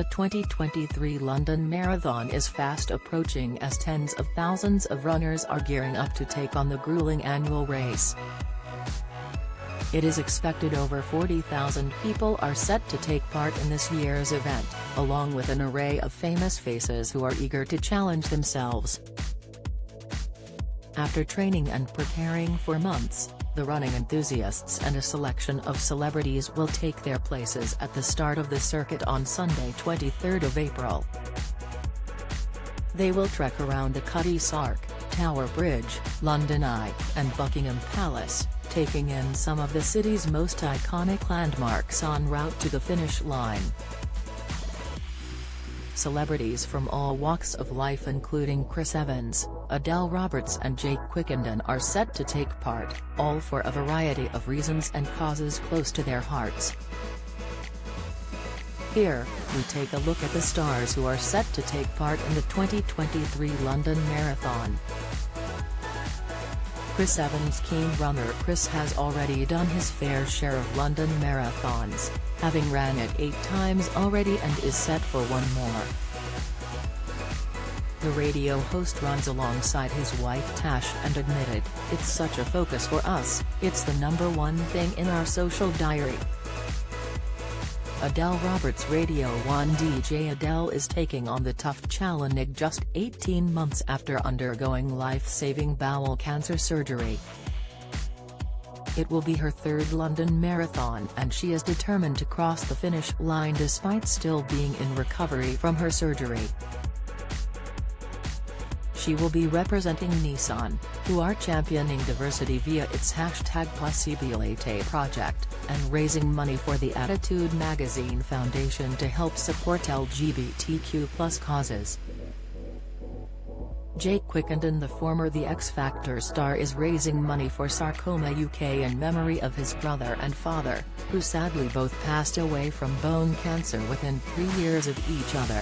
The 2023 London Marathon is fast approaching as tens of thousands of runners are gearing up to take on the grueling annual race. It is expected over 40,000 people are set to take part in this year's event, along with an array of famous faces who are eager to challenge themselves. After training and preparing for months, the running enthusiasts and a selection of celebrities will take their places at the start of the circuit on Sunday, 23rd of April. They will trek around the Cutty Sark, Tower Bridge, London Eye, and Buckingham Palace, taking in some of the city's most iconic landmarks en route to the finish line. Celebrities from all walks of life including Chris Evans, Adele Roberts and Jake Quickenden are set to take part, all for a variety of reasons and causes close to their hearts. Here, we take a look at the stars who are set to take part in the 2023 London Marathon. Chris Evans. Keen runner Chris has already done his fair share of London marathons, having ran it 8 times already and is set for one more. The radio host runs alongside his wife Tash and admitted, "It's such a focus for us, it's the #1 thing in our social diary." Adele Roberts. Radio 1 DJ Adele is taking on the tough challenge just 18 months after undergoing life-saving bowel cancer surgery. It will be her 3rd London Marathon and she is determined to cross the finish line despite still being in recovery from her surgery. She will be representing Nissan, who are championing diversity via its #Possibilité project, and raising money for the Attitude Magazine Foundation to help support LGBTQ+ causes. Jake Quickenden. The former The X Factor star is raising money for Sarcoma UK in memory of his brother and father, who sadly both passed away from bone cancer within 3 years of each other.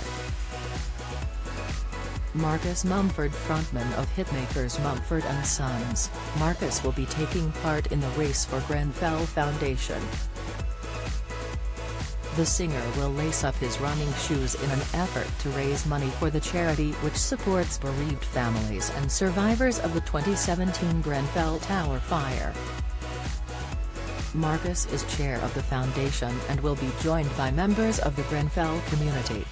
Marcus Mumford. Frontman of hitmakers Mumford & Sons, Marcus will be taking part in the race for Grenfell Foundation. The singer will lace up his running shoes in an effort to raise money for the charity which supports bereaved families and survivors of the 2017 Grenfell Tower fire. Marcus is chair of the foundation and will be joined by members of the Grenfell community.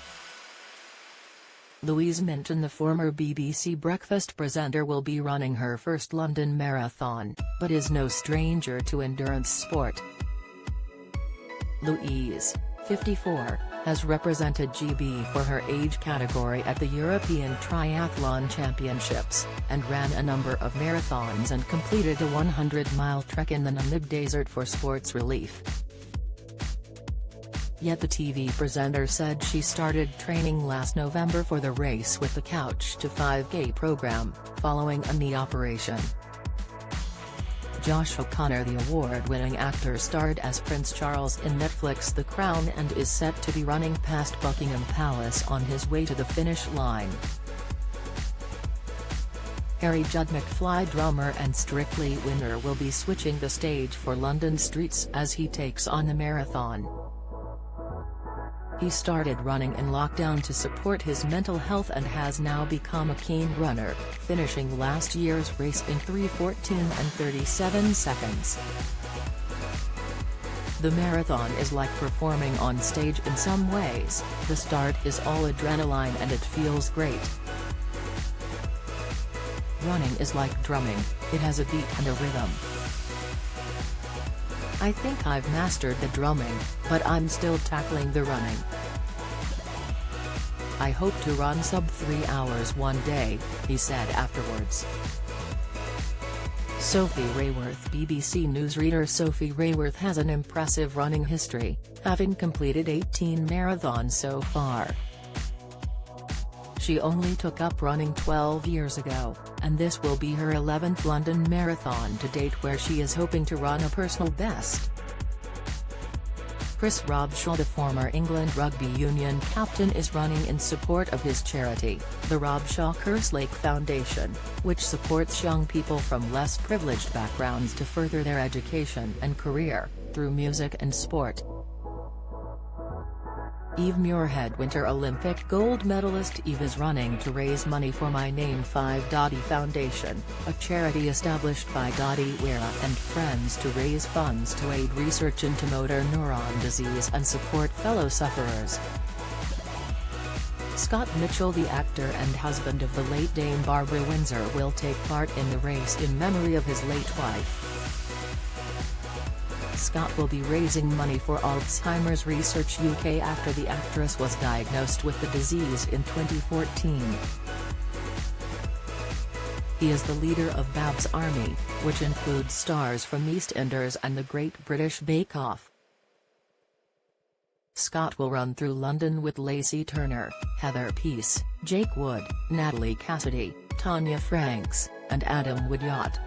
Louise Minton. The former BBC breakfast presenter will be running her first London Marathon, but is no stranger to endurance sport. Louise, 54, has represented GB for her age category at the European Triathlon Championships, and ran a number of marathons and completed a 100-mile trek in the Namib Desert for sports relief. Yet the TV presenter said she started training last November for the race with the Couch to 5K program, following a knee operation. Josh O'Connor. The award-winning actor starred as Prince Charles in Netflix The Crown and is set to be running past Buckingham Palace on his way to the finish line. Harry Judd. McFly drummer and Strictly winner will be switching the stage for London streets as he takes on the marathon. He started running in lockdown to support his mental health and has now become a keen runner, finishing last year's race in 3:14 and 37 seconds. The marathon is like performing on stage in some ways. The start is all adrenaline and it feels great. Running is like drumming, it has a beat and a rhythm. I think I've mastered the drumming, but I'm still tackling the running. I hope to run sub 3 hours one day, he said afterwards. Sophie Rayworth. BBC newsreader Sophie Rayworth has an impressive running history, having completed 18 marathons so far. She only took up running 12 years ago, and this will be her 11th London Marathon to date, where she is hoping to run a personal best. Chris Robshaw. The former England Rugby Union captain is running in support of his charity, the Robshaw Kerslake Foundation, which supports young people from less privileged backgrounds to further their education and career, through music and sport. Eve Muirhead Winter Olympic gold medalist Eve is running to raise money for My Name 5 Dottie Foundation, a charity established by Dottie Weira and friends to raise funds to aid research into motor neuron disease and support fellow sufferers. Scott Mitchell, the actor and husband of the late Dame Barbara Windsor, will take part in the race in memory of his late wife. Scott will be raising money for Alzheimer's Research UK after the actress was diagnosed with the disease in 2014. He is the leader of Babs Army, which includes stars from EastEnders and The Great British Bake Off. Scott will run through London with Lacey Turner, Heather Peace, Jake Wood, Natalie Cassidy, Tanya Franks, and Adam Woodyard,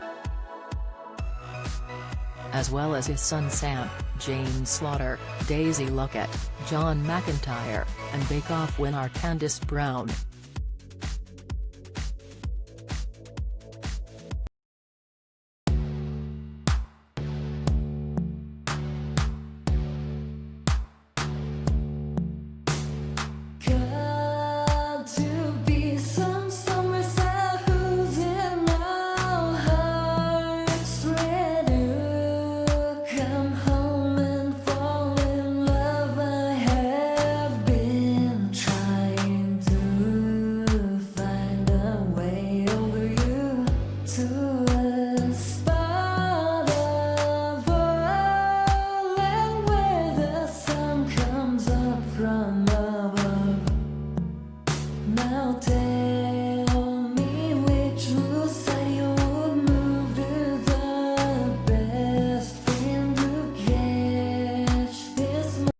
as well as his son Sam, James Slaughter, Daisy Luckett, John McIntyre, and Bake Off winner Candice Brown. To us.